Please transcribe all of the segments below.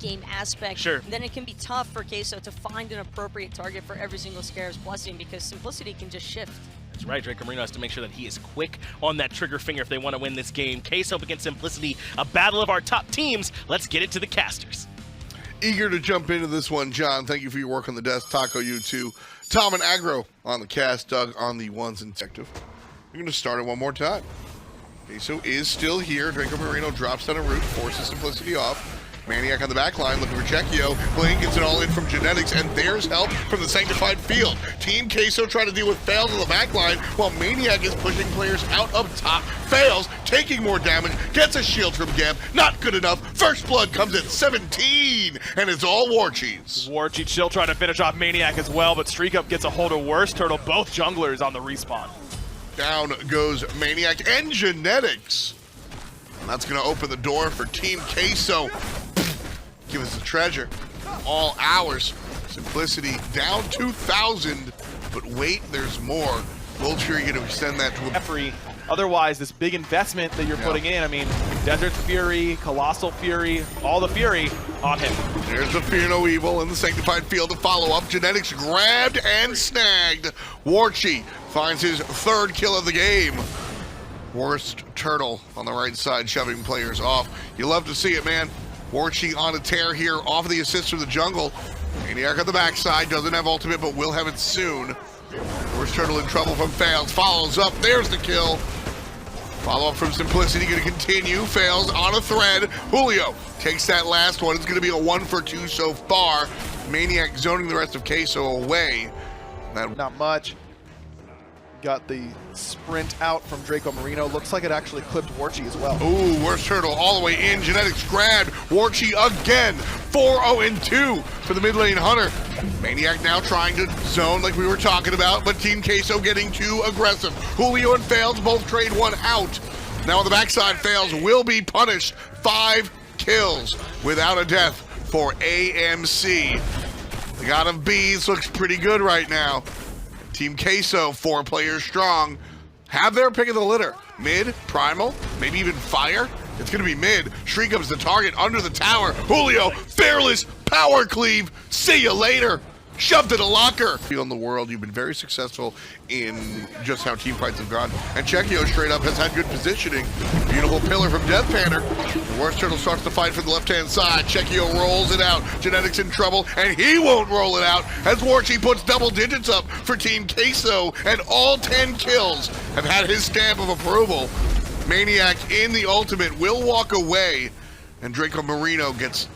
game aspect, sure, then it can be tough for QUESO to find an appropriate target for every single Scarab's blessing because Simplicity can just shift. That's right, Draco Marino has to make sure that he is quick on that trigger finger if they want to win this game. QUESO up against Simplicity, a battle of our top teams. Let's get it to the casters. Eager to jump into this one, John. Thank you for your work on the desk. Taco, you too. Tom and Agro on the cast. Doug on the ones and detective. We're going to start it one more time. QUESO is still here. Draco Marino drops down a route, forces Simplicity off. Maniac on the back line looking for Chekio. Blink gets it all in from Genetics, and there's help from the Sanctified Field. Team QUESO trying to deal with Fails on the back line, while Maniac is pushing players out up top. Fails, taking more damage, gets a shield from Geb. Not good enough. First Blood comes at 17, and it's all War Cheese. War Cheese still trying to finish off Maniac as well, but Streak Up gets a hold of Worst Turtle. Both junglers on the respawn. Down goes Maniac and Genetics. And that's going to open the door for Team QUESO. Give us the treasure. All hours. Simplicity down 2,000. But wait, there's more. Vulture, you're going to extend that to a... Free. Otherwise, this big investment that you're putting in, I mean, Desert Fury, Colossal Fury, all the Fury on him. There's the Fear No Evil in the Sanctified Field to follow up. Genetics grabbed and snagged. Warchi finds his third kill of the game. Worst Turtle on the right side, shoving players off. You love to see it, man. Warchi on a tear here, off the assist from the jungle. Maniac on the backside, doesn't have ultimate, but will have it soon. Worst Turtle in trouble from Fails, follows up, there's the kill. Follow up from Simplicity, gonna continue, Fails on a thread. Julio takes that last one, it's gonna be a 1 for 2 so far. Maniac zoning the rest of QUESO away. Not much. Got the sprint out from Draco Marino. Looks like it actually clipped Warchi as well. Ooh, Worst Turtle all the way in. Genetics grabbed. Warchi again. 4-0-2 for the mid lane Hunter. Maniac now trying to zone like we were talking about, but Team QUESO getting too aggressive. Julio and Fails both trade one out. Now on the backside, Fails will be punished. 5 kills without a death for AMC. The God of Bees looks pretty good right now. Team QUESO, 4 players strong, have their pick of the litter. Mid, Primal, maybe even Fire. It's gonna be mid. Shriek Up's the target under the tower. Julio, Fearless, Power Cleave. See you later. Shoved it a locker. In the world, you've been very successful in just how team fights have gone. And Chekio straight up has had good positioning. Beautiful pillar from Death Panther. The Worst Turtle starts to fight from the left-hand side. Chekio rolls it out. Genetics in trouble, and he won't roll it out as Warchi puts double digits up for Team QUESO, and all 10 kills have had his stamp of approval. Maniac in the ultimate will walk away, and Draco Marino gets...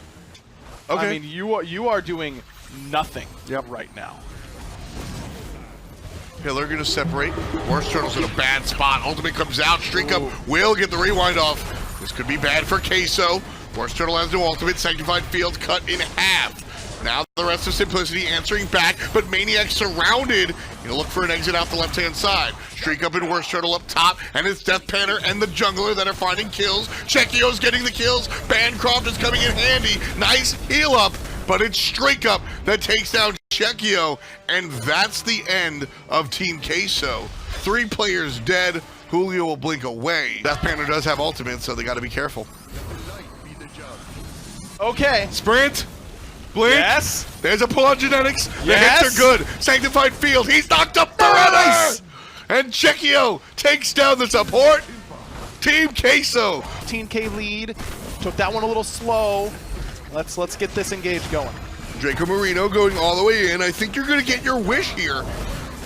Okay. I mean, you are doing nothing right now. Pillar gonna separate. Worst Turtle's in a bad spot. Ultimate comes out. Streak Up will get the rewind off. This could be bad for QUESO. Worst Turtle has no ultimate. Sanctified Field cut in half. Now the rest of Simplicity answering back, but Maniac surrounded. He'll look for an exit out the left-hand side. Streak Up and Worst Turtle up top, and it's Death Panther and the Jungler that are finding kills. Chekio's getting the kills. Bancroft is coming in handy. Nice heal up. But it's Streak Up that takes down Chekio, and that's the end of Team QUESO. 3 players dead. Julio will blink away. Death Panther does have ultimate, so they got to be careful. Okay. Sprint. Blink. Yes. There's a pull on Genetics. The Yes. hits are good. Sanctified Field. He's knocked up forever. Nice. And Chekio takes down the support. Team QUESO. 15K lead. Took that one a little slow. Let's get this engage going. Draco Marino going all the way in. I think you're going to get your wish here.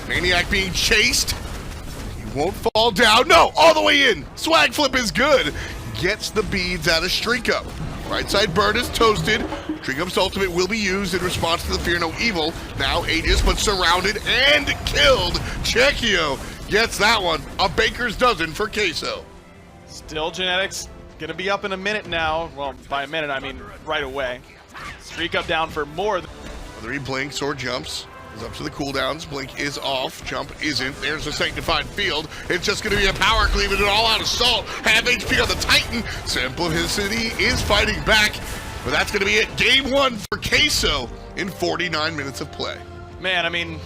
Maniac being chased. He won't fall down. No, all the way in. Swag flip is good. Gets the beads out of Streak Up. Right side bird is toasted. Streak Up's ultimate will be used in response to the Fear No Evil. Now Aegis, but surrounded and killed. Chekio gets that one. A baker's dozen for QUESO. Still Genetics. Gonna be up in a minute now. Well, by a minute, I mean right away. Streak Up down for more. Whether he blinks or jumps is up to the cooldowns. Blink is off. Jump isn't. There's the Sanctified Field. It's just going to be a power cleave and an all-out assault. Half HP on the Titan. Simplicity is fighting back. But that's going to be it. Game 1 for QUESO in 49 minutes of play. Man, I mean,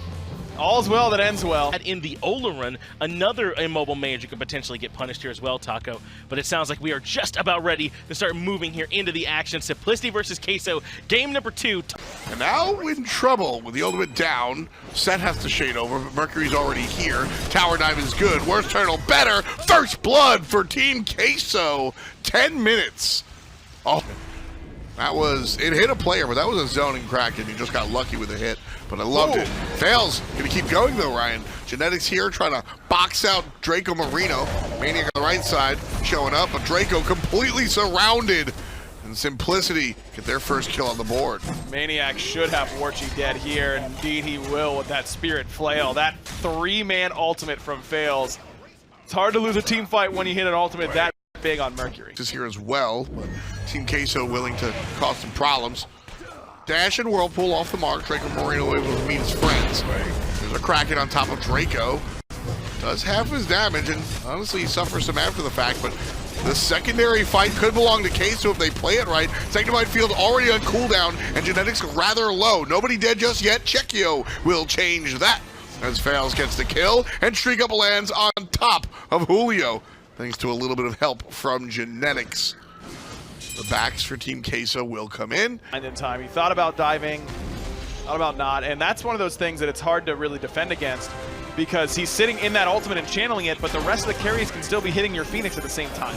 All's well that ends well. In the Ola run, another immobile mage who could potentially get punished here as well, Taco. But it sounds like we are just about ready to start moving here into the action. Simplicity versus QUESO, game number 2. And now in trouble with the ultimate down. Set has to shade over, but Mercury's already here. Tower dive is good. Worst turtle better. First blood for Team QUESO. 10 minutes. Oh, it hit a player, but that was a zoning crack, and he just got lucky with a hit. But I loved it. Fails. Gonna keep going though, Ryan. Genetics here trying to box out Draco Marino. Maniac on the right side showing up, but Draco completely surrounded. And Simplicity get their first kill on the board. Maniac should have Warchi dead here, and indeed he will with that Spirit Flail. That 3-man ultimate from Fails. It's hard to lose a team fight when you hit an ultimate that big on Mercury. Is here as well, but Team QUESO willing to cause some problems. Dash and Whirlpool off the mark. Draco Marino able to meet his friends. There's a Kraken on top of Draco. Does half his damage, and honestly he suffers some after the fact, but the secondary fight could belong to QUESO if they play it right. Sanctified Field already on cooldown, and Genetics rather low. Nobody dead just yet. Chekio will change that as Fails gets the kill, and Streak Up lands on top of Julio, thanks to a little bit of help from Genetics. The backs for Team QUESO will come in. And in time, he thought about diving, thought about not, and that's one of those things that it's hard to really defend against, because he's sitting in that ultimate and channeling it, but the rest of the carries can still be hitting your Phoenix at the same time.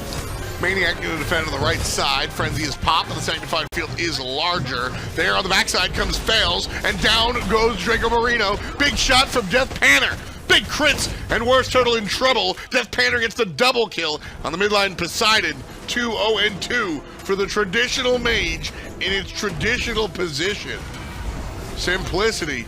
Maniac going to defend on the right side. Frenzy is pop, and the Sanctified Field is larger. There on the backside comes Fails, and down goes Draco Marino. Big shot from Death Panner. Big crits, and Worst Turtle in trouble. Death Panner gets the double kill on the midline. Poseidon, 2-0-2 for the traditional mage in its traditional position. Simplicity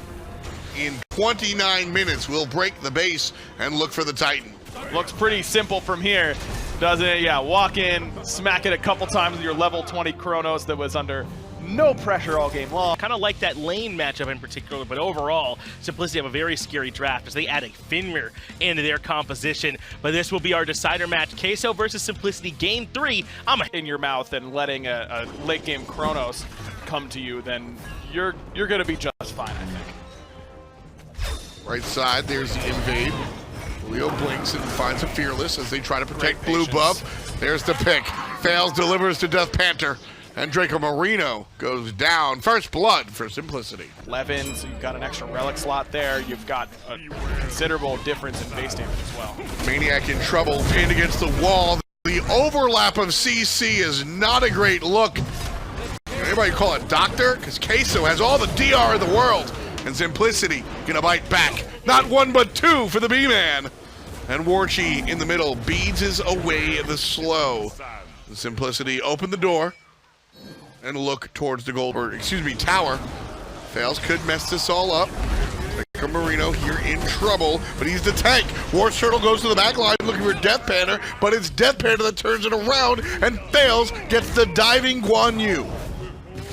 in 29 minutes will break the base and look for the Titan. Looks pretty simple from here, doesn't it? Yeah, walk in, smack it a couple times with your level 20 Chronos that was under no pressure all game long. Kind of like that lane matchup in particular, but overall, Simplicity have a very scary draft as they add a Fenrir into their composition. But this will be our decider match, QUESO versus Simplicity, game 3. In your mouth and letting a late game Chronos come to you, then you're gonna be just fine, I think. Right side, there's the invade. Leo blinks and finds a Fearless as they try to protect blue buff. There's the pick. Fails, delivers to Death Panther. And Draco Marino goes down. First blood for Simplicity. 11, so you've got an extra relic slot there. You've got a considerable difference in base damage as well. Maniac in trouble, pinned against the wall. The overlap of CC is not a great look. Anybody call it Doctor? Because QUESO has all the DR in the world. And Simplicity gonna bite back. Not one, but two for the B-Man. And Warchi in the middle beads his away the slow. The Simplicity open the door and look towards the tower. Fails, could mess this all up. Draco Marino here in trouble, but he's the tank. Worst Turtle goes to the back line looking for Death Panther, but it's Death Panther that turns it around, and Fails gets the diving Guan Yu.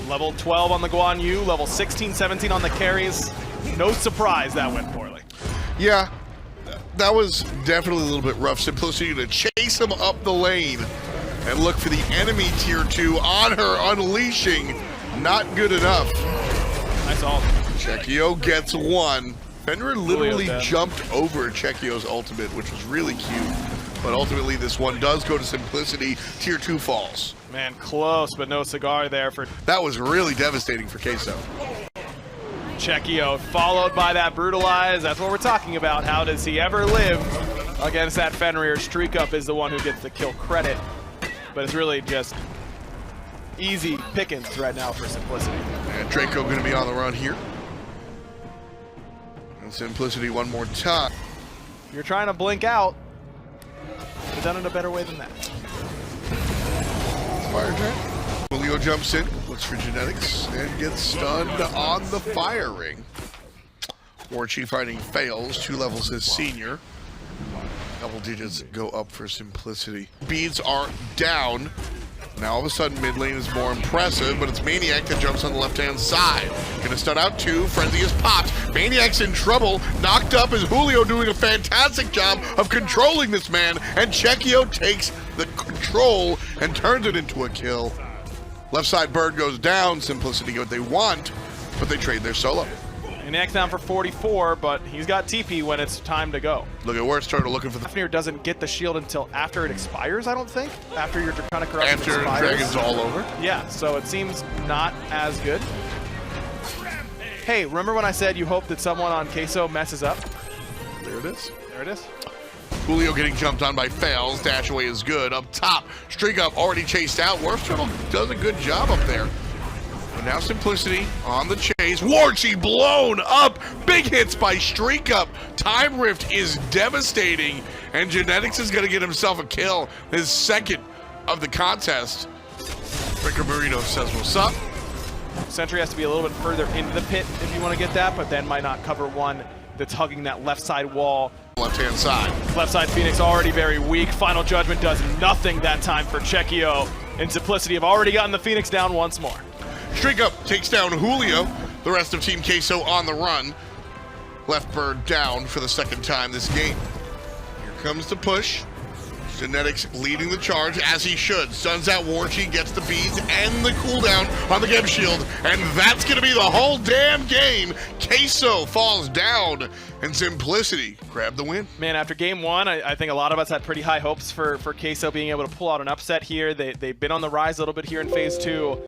Level 12 on the Guan Yu, level 16, 17 on the carries. No surprise that went poorly. Yeah, that was definitely a little bit rough. Simplicity to chase him up the lane and look for the enemy tier 2 on her, unleashing. Not good enough. Nice ult. Chekio gets one. Fenrir literally jumped over Chekio's ultimate, which was really cute. But ultimately, this one does go to Simplicity. Tier 2 falls. Man, close, but no cigar there for... That was really devastating for QUESO. Chekio, followed by that Brutalize. That's what we're talking about. How does he ever live against that Fenrir? Streak Up is the one who gets the kill credit. But it's really just easy pickings right now for Simplicity. And Draco going to be on the run here. And Simplicity one more time. You're trying to blink out. You've done it a better way than that. Fire jet. Julio jumps in, looks for Genetics, and gets stunned on the fire ring. Warchi fighting Fails, 2 levels his senior. Double digits go up for Simplicity. Beads are down. Now all of a sudden mid lane is more impressive, but it's Maniac that jumps on the left-hand side. Gonna stun out 2, Frenzy is popped. Maniac's in trouble, knocked up is Julio doing a fantastic job of controlling this man, and Chekio takes the control and turns it into a kill. Left side bird goes down, Simplicity get what they want, but they trade their solo. Next down for 44, but he's got TP when it's time to go. Look at Worst Turtle looking for the... Fafnir doesn't get the shield until after it expires, I don't think. After your Draconic Corruption After expires. Dragon's all over. Yeah, so it seems not as good. Hey, remember when I said you hope that someone on QUESO messes up? There it is. There it is. Julio getting jumped on by Fails. Dash away is good. Up top, Streak Up already chased out. Worst Turtle does a good job up there. And now Simplicity on the chase. Warchi blown up. Big hits by Streak Up. Time Rift is devastating. And Genetics is going to get himself a kill. His second of the contest. Ricker Marino says what's up. Sentry has to be a little bit further into the pit if you want to get that, but then might not cover one that's hugging that left side wall. Left-hand side. Left side Phoenix already very weak. Final Judgment does nothing that time for Checkio. And Simplicity have already gotten the Phoenix down once more. Streak Up takes down Julio. The rest of Team QUESO on the run. Left Bird down for the second time this game. Here comes the push. Genetics leading the charge as he should. Stuns out Warchi, gets the beads and the cooldown on the Gem Shield. And that's going to be the whole damn game. QUESO falls down and Simplicity grab the win. Man, after game one, I think a lot of us had pretty high hopes for QUESO being able to pull out an upset here. They've been on the rise a little bit here in phase 2.